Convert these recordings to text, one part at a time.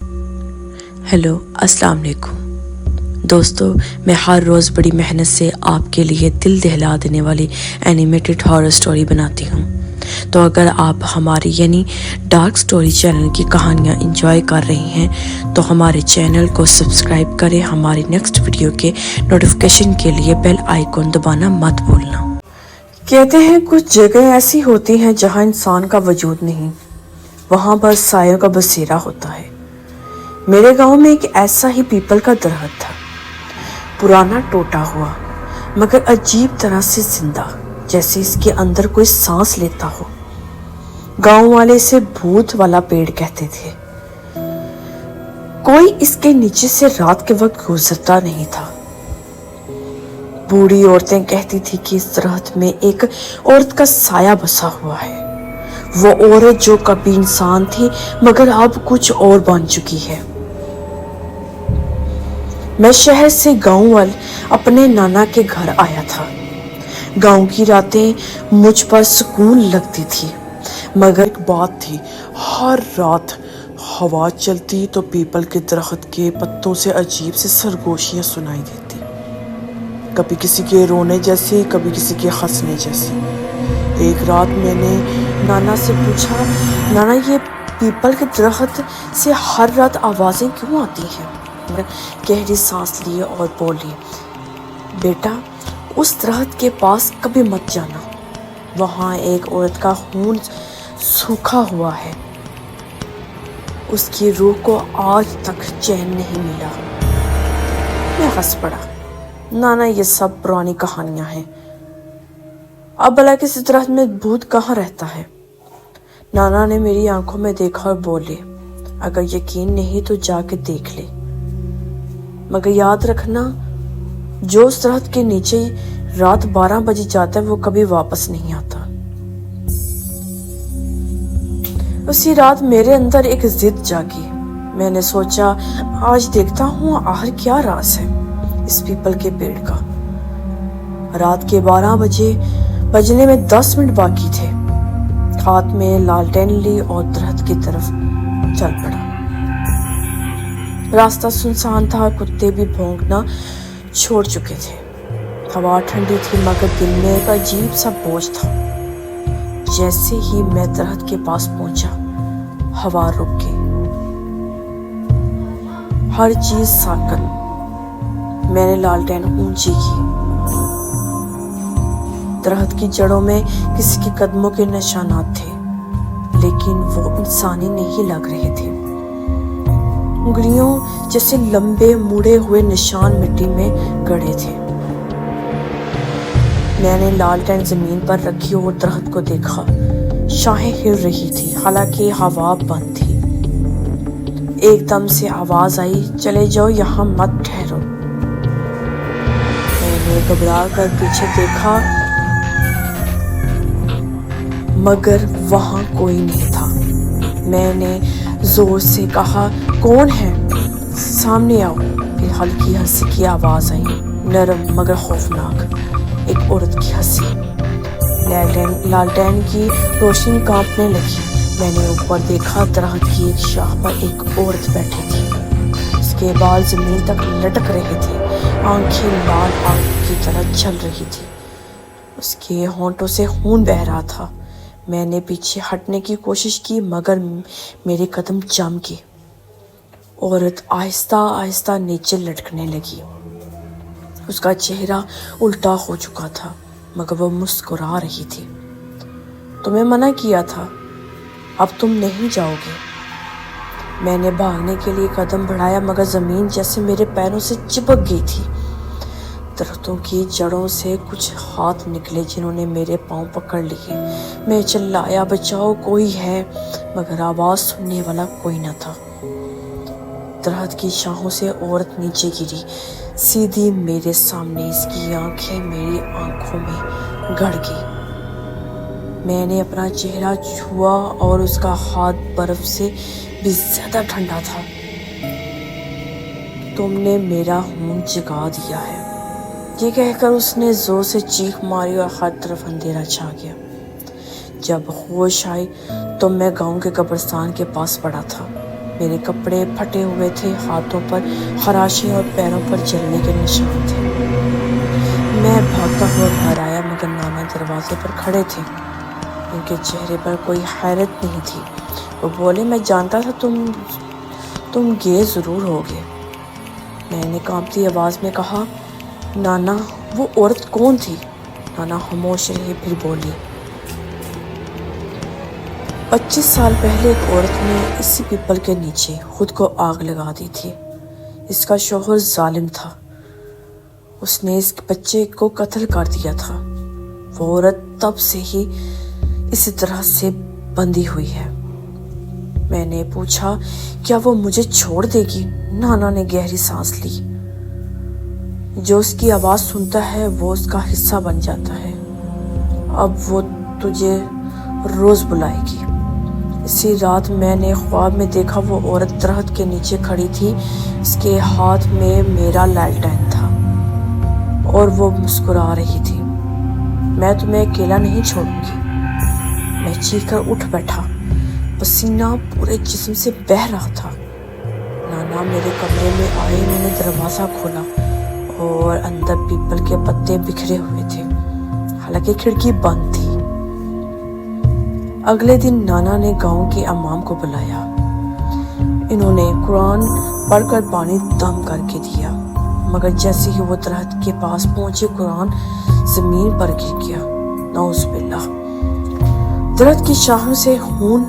Hello, السلام علیکم دوستو، میں ہر روز بڑی محنت سے آپ کے لیے دل دہلا دینے والی اینیمیٹڈ ہارر سٹوری بناتی ہوں۔ تو اگر آپ ہماری یعنی ڈارک سٹوری چینل کی کہانیاں انجوائے کر رہے ہیں تو ہمارے چینل کو سبسکرائب کریں۔ ہماری نیکسٹ ویڈیو کے نوٹیفیکیشن کے لیے بیل آئیکن دبانا مت بھولنا۔ کہتے ہیں کچھ جگہیں ایسی ہوتی ہیں جہاں انسان کا وجود نہیں، وہاں بس سایوں کا بسیرا ہوتا ہے۔ میرے گاؤں میں ایک ایسا ہی پیپل کا درخت تھا، پرانا ٹوٹا ہوا مگر عجیب طرح سے زندہ، جیسے اس کے اندر کوئی سانس لیتا ہو۔ گاؤں والے اسے بھوت والا پیڑ کہتے تھے۔ کوئی اس کے نیچے سے رات کے وقت گزرتا نہیں تھا۔ بوڑھی عورتیں کہتی تھی کہ اس درخت میں ایک عورت کا سایہ بسا ہوا ہے، وہ عورت جو کبھی انسان تھی مگر اب کچھ اور بن چکی ہے۔ میں شہر سے گاؤں اپنے نانا کے گھر آیا تھا۔ گاؤں کی راتیں مجھ پر سکون لگتی تھی، مگر ایک بات تھی، ہر رات ہوا چلتی تو پیپل کے درخت کے پتوں سے عجیب سے سرگوشیاں سنائی دیتی، کبھی کسی کے رونے جیسی، کبھی کسی کے ہنسنے جیسی۔ ایک رات میں نے نانا سے پوچھا، نانا یہ پیپل کے درخت سے ہر رات آوازیں کیوں آتی ہیں؟ گہری سانس لیے اور بولی، بیٹا اس درخت کے پاس کبھی مت جانا، وہاں ایک عورت کا خون سوکھا ہوا ہے، اس کی روح کو آج تک چین نہیں ملا۔ میں ہنس پڑا، نانا یہ سب پرانی کہانیاں ہیں، اب بھلا کسی درخت میں بھوت کہاں رہتا ہے؟ نانا نے میری آنکھوں میں دیکھا اور بولے، اگر یقین نہیں تو جا کے دیکھ لے، مگر یاد رکھنا جو اس درخت کے نیچے رات 12 بجے جاتا ہے وہ کبھی واپس نہیں آتا۔ اسی رات میرے اندر ایک ضد جاگی، میں نے سوچا آج دیکھتا ہوں آخر کیا راز ہے اس پیپل کے پیڑ کا۔ رات کے 12 بجنے میں 10 منٹ باقی تھے، ہاتھ میں لالٹین لی اور درخت کی طرف چل پڑا۔ راستہ سنسان تھا، کتے بھی بھونکنا چھوڑ چکے تھے، ہوا ٹھنڈی تھی مگر دل میں ایک عجیب سا بوجھ تھا۔ جیسے ہی میں درخت کے پاس پہنچا، ہوا رک گئی، ہر چیز ساکن۔ میں نے لالٹین اونچی کی، درخت کی جڑوں میں کسی کے قدموں کے نشانات تھے، لیکن وہ انسانی نہیں لگ رہے تھے، انگلیوں جیسے لمبے مڑے ہوئے نشان مٹی میں گڑے تھے۔ میں نے لالٹین زمین پر رکھی اور درخت کو دیکھا، شاخیں ہل رہی تھی حالانکہ ہوا بند تھی۔ ایک دم سے آواز آئی، چلے جاؤ یہاں مت ٹھہرو۔ میں نے گھبرا کر پیچھے دیکھا مگر وہاں کوئی نہیں تھا۔ میں نے زور سے کہا، کون ہے؟ سامنے آؤ۔ پھر ہلکی ہنسی کی آواز آئی، نرم مگر خوفناک، ایک عورت کی ہنسی۔ لالٹین کی روشنی کانپنے لگی، میں نے اوپر دیکھا، درخت کی ایک شاخ پر ایک عورت بیٹھی تھی، اس کے بال زمین تک لٹک رہے تھے، آنکھیں لال آگ کی طرح جل رہی تھی، اس کے ہونٹوں سے خون بہہ رہا تھا۔ میں نے پیچھے ہٹنے کی کوشش کی مگر میرے قدم جم گئے۔ عورت آہستہ آہستہ نیچے لٹکنے لگی، اس کا چہرہ الٹا ہو چکا تھا مگر وہ مسکرا رہی تھی۔ تمہیں منع کیا تھا، اب تم نہیں جاؤ گے۔ میں نے بھاگنے کے لیے قدم بڑھایا مگر زمین جیسے میرے پیروں سے چپک گئی تھی۔ درختوں کی جڑوں سے کچھ ہاتھ نکلے جنہوں نے میرے پاؤں پکڑ لیے۔ میں چلایا، بچاؤ، کوئی ہے، مگر آواز سننے والا کوئی نہ تھا۔ درخت کی شاخوں سے عورت نیچے گری، سیدھی میرے سامنے، اس کی آنکھیں میری آنکھوں میں گڑ گئی۔ میں نے اپنا چہرہ چھوا اور اس کا ہاتھ برف سے بھی زیادہ ٹھنڈا تھا۔ تم نے میرا خون جگا دیا ہے، یہ کہہ کر اس نے زور سے چیخ ماری اور ہر طرف اندھیرا چھا گیا۔ جب ہوش آئی تو میں گاؤں کے قبرستان کے پاس پڑا تھا، میرے کپڑے پھٹے ہوئے تھے، ہاتھوں پر خراشیں اور پیروں پر جلنے کے نشان تھے۔ میں بھاگتا ہوا گھر آیا مگر نانا دروازے پر کھڑے تھے۔ ان کے چہرے پر کوئی حیرت نہیں تھی۔ وہ بولے، میں جانتا تھا تم گئے ضرور ہوگے۔ میں نے کانپتی آواز میں کہا، نانا وہ عورت کون تھی؟ نانا خاموش رہے، پھر بولی، 25 سال پہلے ایک عورت نے اسی پیپل کے نیچے خود کو آگ لگا دی تھی۔ اس کا شوہر ظالم تھا، اس نے اس بچے کو قتل کر دیا تھا۔ وہ عورت تب سے ہی اسی طرح سے بندھی ہوئی ہے۔ میں نے پوچھا، کیا وہ مجھے چھوڑ دے گی؟ نانا نے گہری سانس لی۔ جو اس کی آواز سنتا ہے وہ اس کا حصہ بن جاتا ہے۔ اب وہ تجھے روز بلائے گی۔ اسی رات میں نے خواب میں دیکھا وہ عورت درخت کے نیچے کھڑی تھی، اس کے ہاتھ میں میرا لالٹین تھا اور وہ مسکرا رہی تھی، میں تمہیں اکیلا نہیں چھوڑوں گی۔ میں چیخ کر اٹھ بیٹھا، پسینہ پورے جسم سے بہہ رہا تھا۔ نانا میرے کمرے میں آئے، انہوں نے دروازہ کھولا اور اندر پیپل کے پتے بکھرے ہوئے تھے، حالانکہ کھڑکی بند تھی۔ اگلے دن نانا نے گاؤں کے امام کو بلایا۔ انہوں نے قرآن پڑھ کر پانی دم کر کے دیا، مگر جیسے ہی وہ درخت کے پاس پہنچے قرآن زمین پر گر گیا۔ نعوذ باللہ۔ درخت کی شاخوں سے خون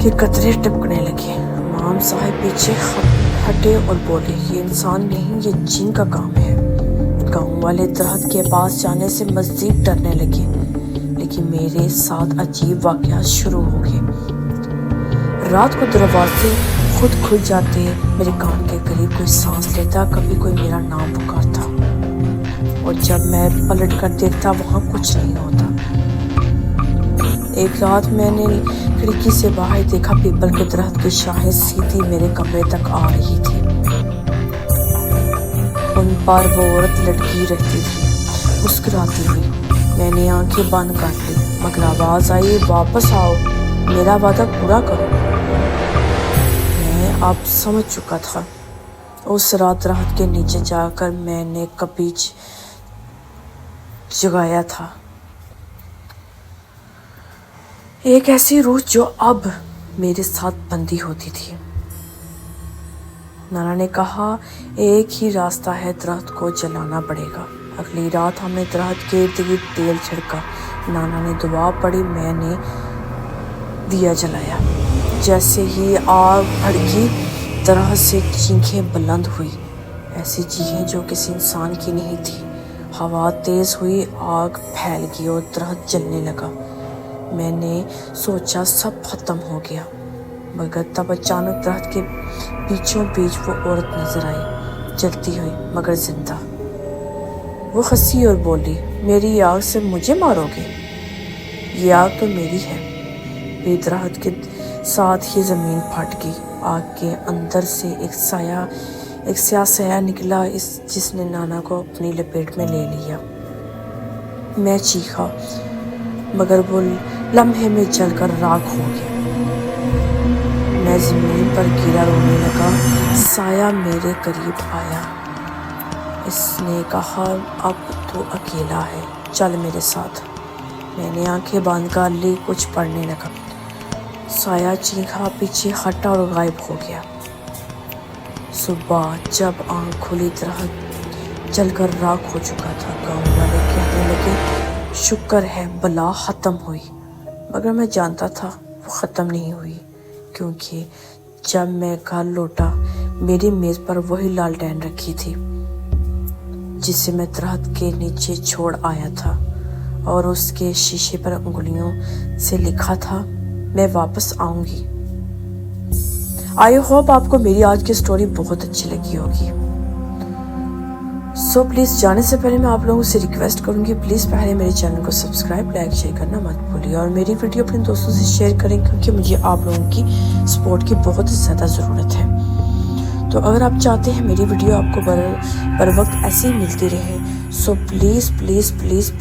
کے قطرے ٹپکنے لگے۔ امام صاحب پیچھے ہٹے اور بولے، یہ انسان نہیں، یہ جن کا کام ہے۔ گاؤں والے درخت کے پاس جانے سے مزید ڈرنے لگے، لیکن میرے ساتھ عجیب واقعات شروع ہو گئے۔ رات کو دروازے خود کھل جاتے، میرے کان کے قریب کوئی سانس لیتا، کبھی کوئی میرا نام پکارتا، اور جب میں پلٹ کر دیکھتا وہاں کچھ نہیں ہوتا۔ ایک رات میں نے کھڑکی سے باہر دیکھا، پیپل کے درخت کی شاخیں سیدھی میرے کمرے تک آ رہی تھی۔ ان پر وہ عورت لٹکی رہتی تھی، مسکراتی ہوئی۔ میں نے آنکھیں بند کر لی، مگر آواز آئی، واپس آؤ، میرا وعدہ پورا کرو۔ میں اب سمجھ چکا تھا، اس رات درخت کے نیچے جا کر میں نے کبھی جگایا تھا ایک ایسی روح جو اب میرے ساتھ بندھی ہوتی تھی۔ نانا نے کہا، ایک ہی راستہ ہے، درخت کو جلانا پڑے گا۔ اگلی رات ہم نے درخت کے ارد گرد تیل چھڑکا، نانا نے دعا پڑھی، میں نے دیا جلایا۔ جیسے ہی آگ بھڑکی، درخت سے چیخیں بلند ہوئی، ایسی چیخیں جو کسی انسان کی نہیں تھی۔ ہوا تیز ہوئی، آگ پھیل گئی اور درخت جلنے لگا۔ میں نے سوچا سب ختم ہو گیا، مگر تب اچانک درخت کے بیچوں بیچ وہ عورت نظر آئی، جلتی ہوئی مگر زندہ۔ وہ ہنسی اور بولی، میری آگ سے مجھے مارو گے؟ یہ آگ تو میری ہے۔ یہ درخت کے ساتھ ہی زمین پھٹ گئی۔ آگ کے اندر سے ایک سیاہ سایہ نکلا، جس نے نانا کو اپنی لپیٹ میں لے لیا۔ میں چیخا، مگر وہ لمحے میں جل کر راکھ ہو گیا۔ میں زمین پر گرا رونے لگا۔ سایہ میرے قریب آیا، اس نے کہا، اب تو اکیلا ہے، چل میرے ساتھ۔ میں نے آنکھیں بند کر لی، کچھ پڑھنے لگا۔ سایہ چیخا، پیچھے ہٹا اور غائب ہو گیا۔ صبح جب آنکھ کھلی، درخت جل کر راکھ ہو چکا تھا۔ گاؤں والے کہنے لگے، شکر ہے بلا ختم ہوئی، مگر میں جانتا تھا وہ ختم نہیں ہوئی، کیونکہ جب میں گھر لوٹا میری میز پر وہی لالٹین رکھی تھی جسے میں درخت کے نیچے چھوڑ آیا تھا، اور اس کے شیشے پر انگلیوں سے لکھا تھا، میں واپس آؤں گی۔ آئی ہوپ آپ کو میری آج کی سٹوری بہت اچھی لگی ہوگی۔ سو پلیز جانے سے پہلے میں آپ لوگوں سے ریکویسٹ کروں گی، پلیز پہلے میرے چینل کو سبسکرائب، لائک، شیئر کرنا مت بھولیے، اور میری ویڈیو اپنے دوستوں سے شیئر کریں، کیونکہ مجھے آپ لوگوں کی سپورٹ کی بہت زیادہ ضرورت ہے۔ تو اگر آپ چاہتے ہیں میری ویڈیو آپ کو بر وقت ایسے ہی ملتی رہے، سو پلیز پلیز پلیز